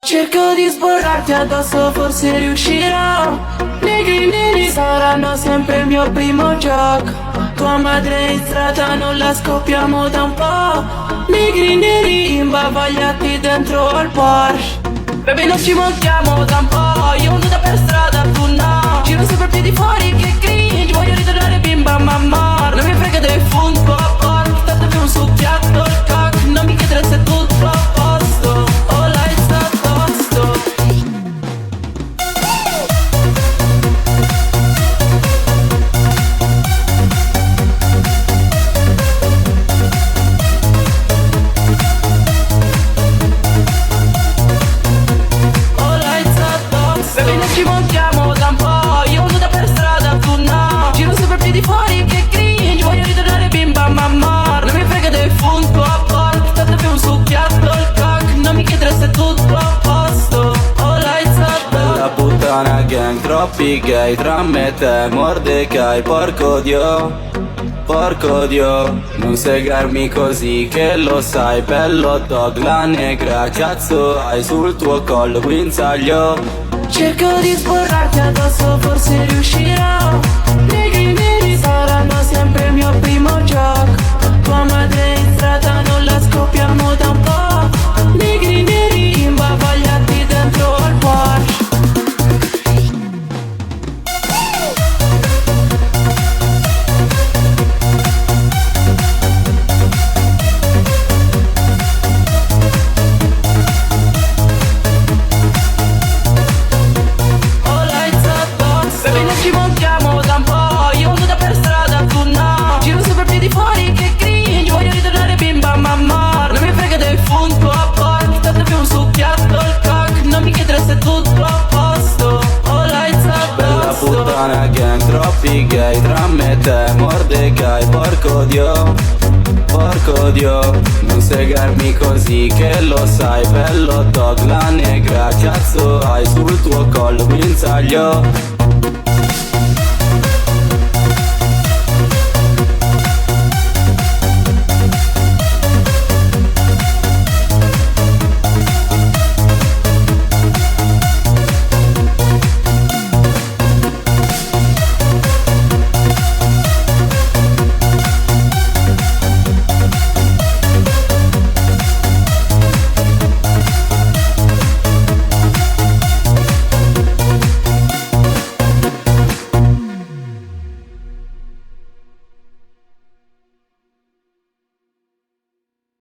Cerco di sborrarti addosso, forse riuscirò. Negri neri saranno sempre il mio primo gioco. Tua madre in strada non la scoppiamo da un po'. Negri neri imbavagliati dentro al Porsche. Baby non ci montiamo da un po'. Io nuda per strada, tu no. Giro sempre a piedi fuori, che cringe. Voglio ritornare bimba mamma. Non mi frega del football, tanto più un succhiato il cock. Non mi chiedere se è tutto a posto. All lights a posto. All lights a posto. Baby non ci montiamo da un po'. Io nuda per strada, tu no. Giro sempre a piedi fuori, che cringe. Voglio ritornare bimba mamma. Non mi frega del football, tanto più un succhiato il cock. Non mi chiedere se è tutto a posto. All lights a posto. La puttana gang, troppi gay, tra me e te Mordecai, porco Dio. Porco Dio, non segarmi così che lo sai. Bello dog, la negra, cazzo hai sul tuo collo, guinzaglio. Cerco di sborrarti addosso, forse riuscirò. Negri neri saranno sempre il mio primo gioco. Tua madre in strada non la scoppiamo da un po'. Negri neri imbavagliati dentro al Porsche. All lights a posto. Baby non ci montiamo da un po'. Io nuda per strada, tu no. Giro sempre a piedi fuori, che cringe. Voglio ritornare bimba mamma. Non mi frega del football, tanto più un succhiato il cock. Non mi chiedere se è tutto a posto. All lights a Bella posto. puttana gang, troppi gay, tra me e te Mordecai, porco Dio. Porco Dio, non segarmi così che lo sai. Bello dog, la negra, cazzo hai sul tuo collo, guinzaglio.